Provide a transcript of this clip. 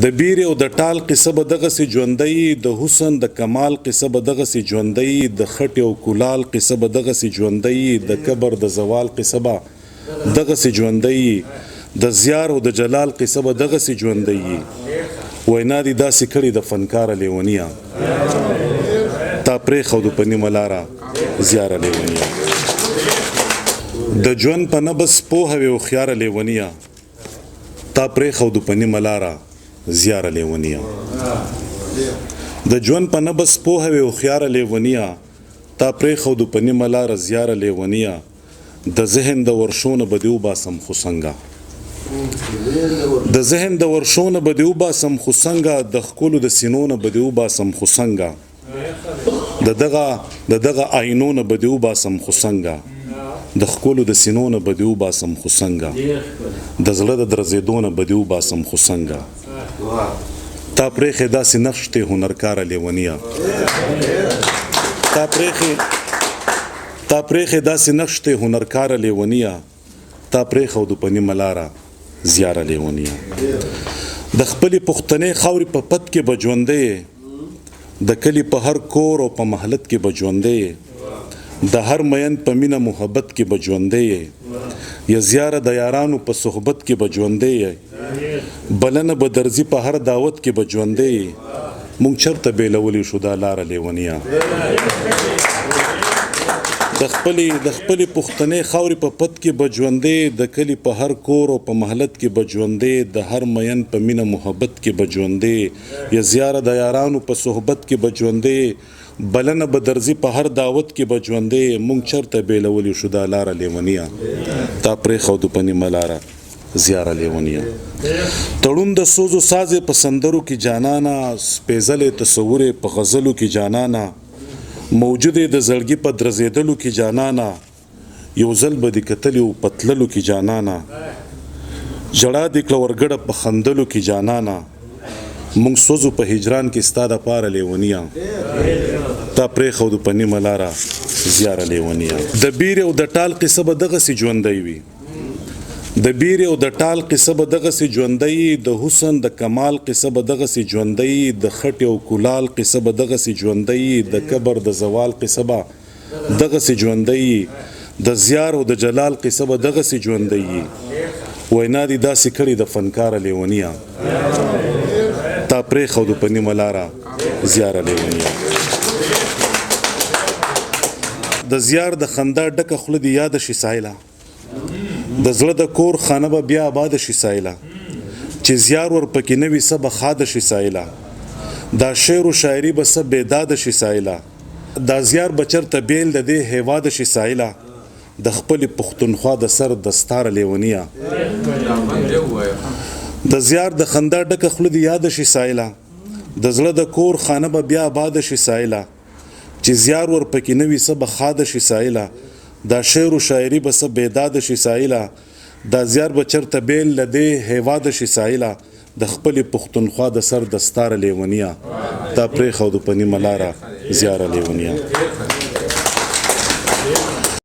د بیر او د ټال قصه به دغسې ژوندی، د حسن د کمال قصه به دغسې ژوندی، د خټې او کلال قصه به دغسې ژوندی، د کبر د زوال قصه به دغسې ژوندی، د زیار او د جلال قصه به دغسې ژوندی. وینا دې داسې کړې د فنکاره لیونیه، تا پرېښودو په نیمه لاره زیاره لیونیه. د ژوند په نبض پوهه وې هوښیاره لیونیه، تا پرېښودو په نیمه لاره زیاره لیونیه. د ژوند په نبض پوهه وې هوښیاره لیونیه، تا پرېښودو په نیمه لاره زیاره لیونیه. د ذهن د ورشونه به دې وباسم خو څنګه، د ذهن د ورشونه به دې وباسم خو څنګه، د ښکلو د سینو نه به دې وباسم خو څنګه، د دغه آینو نه به دې وباسم خو څنګه، د ښکلو د سینو نه به دې وباسم خو څنګه، د زړه د درزېدو نه به دې وباسم خو څنګه. تا پرېښې داسې نقش دی هنرکاره لیونیه، تا پرېښې داسې نقش دی هنرکاره لیونیه، تا پرېښودو په نیمه لاره زیاره لیونیه. د خپلې پښتنې خاورې په پت کې به ژوندی، د کلي په هر کور او په محلت کې به ژوندی، د هر مین په مینه محبت کې به ژوندی، یا زیاره د یارانو په صحبت کې به ژوندی، بلنه به درځي په هر دعوت کې به ژوندی. مونږ چرته بیلولی شو دا لاره لیونیه. د خپلې پښتنې خاورې په پت کې به ژوندی، د کلي په هر کور او په محلت کې به ژوندی، د هر مین په مینه محبت کې به ژوندی، یا زیاره د یارانو په صحبت کې به ژوندی، بلنه به درځي په هر دعوت کې به ژوندی. مونږ چرته بیلولی شو دا لاره لیونیه، تا پرېښودو په نیمه لاره زیاره لیونیه. تړون د سوز و ساز په سندرو کې جانانه، سپېڅلی تصور په غزلو کې جانانه، موجود د زړګي په درزېدلو کې جانانه، یو ځل به دې کتلي و په تللو کې جانانه، ژړا دې کړه ورګډه په خندلو کې جانانه. مونږ سوزو په هجران کې ستا دپاره لیونیه، تا پرېښودو په نیمه لاره زیاره لیونیه. د بیر او د ټال قصه به دغسې ژوندی وي، د بیر او د ټال قصه به دغسې ژوندی، د حسن د کمال قصه به دغسې ژوندی، د خټې او کلال قصه به دغسې ژوندی، د کبر د زوال قصه به دغسې ژوندی، د زیار او د جلال قصه به دغسې ژوندی. وینا دې داسې کړې د فنکاره لیونیه، تا پرېښودو په نیمه لاره زیاره لیونیه. د زیار د خندا ډکه خوله دې یاده شي سایله، د زړه د کور خانه به بیا آباده شي سایله، چې زیار ورپکې نه وي څه به ښاده شي سایله، دا شعر و شاعري به څه بېداده شي سایله، دا زیار به چېرته بیل د دې هیواده شي سایله، د خپلې پښتونخوا د سر دستاره لیونیه. د زیار د خندا ډکه خوله دې یاده شي سایله، د زړه د کور خانه به بیا آباده شي سایله، چې زیار ورپکې نه وي څه به ښاده شي سایله، دا شعر و شاعري به څه بېداده شي سایله، دا زیار به چېرته بیل له دې هیواده شي سایله، د خپلې پښتونخوا د سر دستاره لیونیه، تا پرېښودو په نیمه لاره زیاره لیونیه.